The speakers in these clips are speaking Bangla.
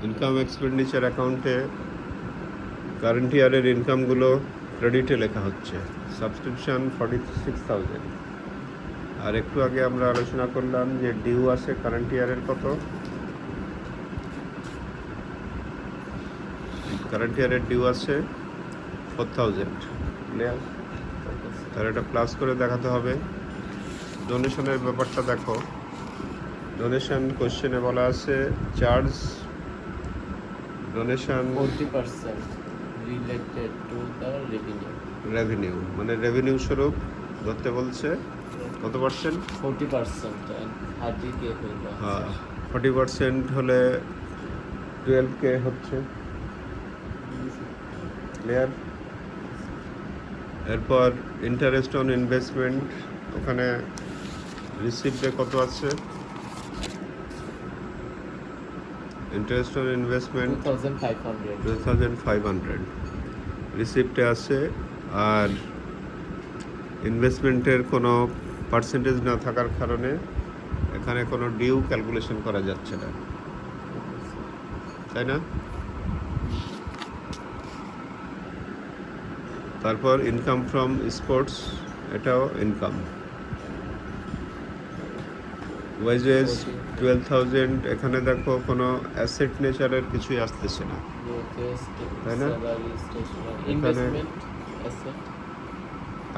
ইনকাম এক্সপেন্ডিচার অ্যাকাউন্টে কারেন্ট ইয়ারের ইনকামগুলো ক্রেডিটে লেখা হচ্ছে। সাবস্ক্রিপশন 46,000। আর একটু আগে আমরা আলোচনা করলাম যে ডিউ আছে কারেন্ট ইয়ারের কত। কারেন্ট ইয়ারের ডিউ আছে 4,000। ক্লিয়ার? তাহলে এটা প্লাস করে দেখাতে হবে। ডোনেশনের ব্যাপারটা দেখো। ডোনেশন কোশ্চেনে বলা আছে charge donation 40% related to the revenue. Revenue, মানে রেভিনিউ স্বরূপ ধরতে বলছে কত পার্সেন্ট? 40% and 30K হইল। হ্যাঁ, 40% হলে 12K হচ্ছে। ক্লিয়ার? এরপর ইন্টারেস্ট অন ইনভেস্টমেন্ট, ওখানে রিসিপ্টে কত আছে? ইন্টারেস্ট অন ইনভেস্টমেন্ট 2500 রিসিপ্টে আছে। আর ইনভেস্টমেন্টের কোনো পার্সেন্টেজ না থাকার কারণে এখানে কোনো ডিউ ক্যালকুলেশন করা যাচ্ছে না, তাই না? তারপর ইনকাম ফ্রম স্পোর্টস, এটাও ইনকাম। ওয়েজেস 12,000। এখানে দেখো কোনো অ্যাসেট নেচারের কিছুই আসতেছে না, তাই না? Investment asset.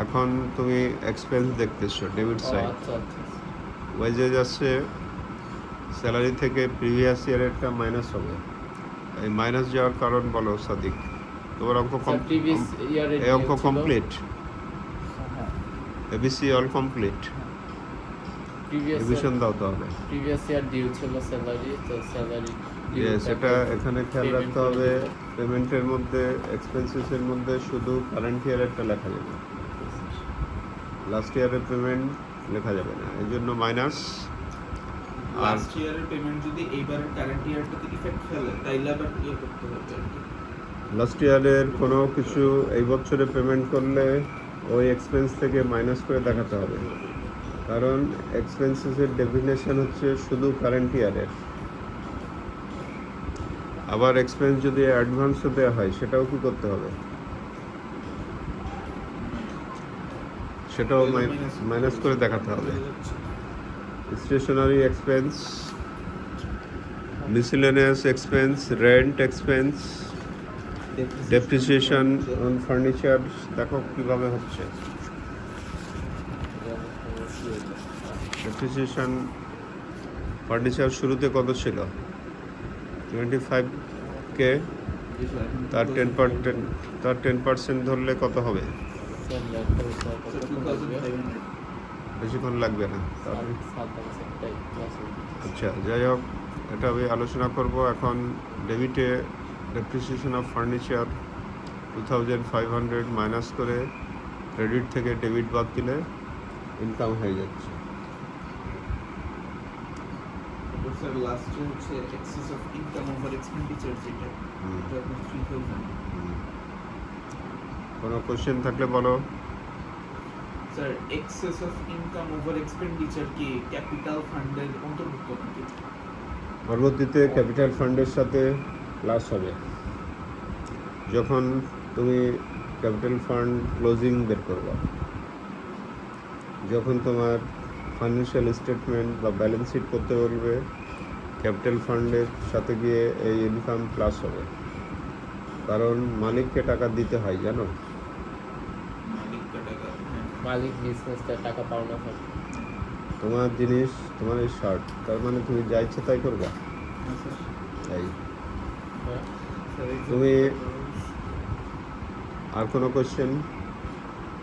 এখন তুমি এক্সপেন্স দেখতেছো ডেবিট সাইড। ওয়েজেস আসছে, স্যালারি থেকে প্রিভিয়াস ইয়ারেরটা মাইনাস হবে। এই মাইনাস যাওয়ার কারণ বলো সাদিক, তোমার অঙ্ক এই অঙ্ক complete? ABC all complete? Revision দাও তাহলে। প্রিভিয়াস ইয়ার ডিউ ছিল স্যালারি, তো স্যালারি ইয়েস, এটা এখানে খেয়াল রাখতে হবে। পেমেন্টের মধ্যে এক্সপেন্সেসের মধ্যে শুধু কারেন্ট ইয়ারেরটা লেখা যাবে, লাস্ট ইয়ারের পেমেন্ট লেখা যাবে না, এই জন্য মাইনাস। লাস্ট ইয়ারের পেমেন্ট যদি এইবারের কারেন্ট ইয়ারটাতে ইফেক্ট ফেলে তাইলে আবার করতে হবে। লাস্ট ইয়ারের কোনো কিছু এই বছরে পেমেন্ট করলে ওই এক্সপেন্স থেকে মাইনাস করে দেখাতে হবে, কারণ এক্সপেন্সেসের ডেফিনেশন হচ্ছে শুধু কারেন্ট ইয়ারের। আবার এক্সপেন্স যদি অ্যাডভান্সও দেওয়া হয় সেটাও কি করতে হবে? সেটাও মাইনাস করে দেখাতে হবে। Stationery expense, miscellaneous expense, rent expense, depreciation on furniture, দেখো কীভাবে হচ্ছে। ডেপ্রিসিয়েশন ফার্নিচার শুরুতে কত ছিল? 25K। তার 10% ধরলে কত হবে? বেশিক্ষণ লাগবে না। আচ্ছা, যাই হোক, এটা আমি আলোচনা করব এখন। ডেবিটে ডেপ্রিসিয়েশন অফ ফার্নিচার 2500 মাইনাস করে ক্রেডিট থেকে ডেবিট বাদ দিলে ইনকাম হয়ে যাচ্ছে। স্যার লাস্টে হচ্ছে access of income over expenditure, যেটা 3000। কোনো কোশ্চেন থাকলে বলো। Sir access of income over expenditure কি ক্যাপিটাল ফান্ডের অন্তর্ভুক্ত নাকি? পরবর্তীতে ক্যাপিটাল ফান্ডের সাথে প্লাস হবে যখন তুমি ক্যাপিটাল ফান্ড ক্লোজিং বের করবে, যখন তোমার ফাইন্যান্সিয়াল স্টেটমেন্ট বা ব্যালেন্স শিট করতে বলবে, ক্যাপিটাল ফান্ডের সাথে গিয়ে এই ইনকাম প্লাস হবে। কারণ মালিককে টাকা দিতে হয়, জানো? মালিক বিজনেসটা টাকা পাওনা থাকে। তোমার জিনিস, তোমার এই শার্ট, তার মানে তুমি যা ইচ্ছে তাই করবা? তাই তুমি আর কোনো কোশ্চেন?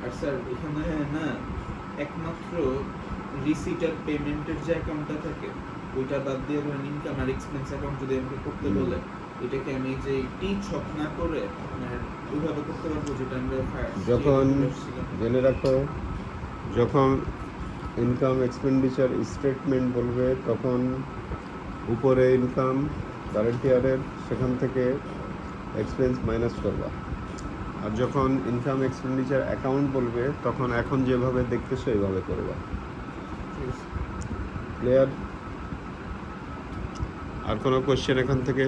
আর স্যার এখানে না একমাত্র রিসিট আর পেমেন্টের যে অ্যাকাউন্টটা থাকে ওইটা বাদ দিয়ে ধরেন ইনকাম আর এক্সপেন্স অ্যাকাউন্ট যদি আমাকে করতে বলে, এটাকে আমি যে টি ছক না করে আপনার ওইভাবে করতে পারবো, যেটা আমরা যখন জেনে রাখো, যখন ইনকাম এক্সপেন্ডিচার স্টেটমেন্ট বলবে তখন উপরে ইনকাম কারেন্ট ইয়ারের, সেখান থেকে এক্সপেন্স মাইনাস করবা। আর যখন ইনকাম এক্সপেন্ডিচার অ্যাকাউন্ট বলবে তখন এখন যেভাবে দেখতেছো এইভাবে করবা। ক্লিয়ার? আর কোনো কোশ্চেন এখান থেকে?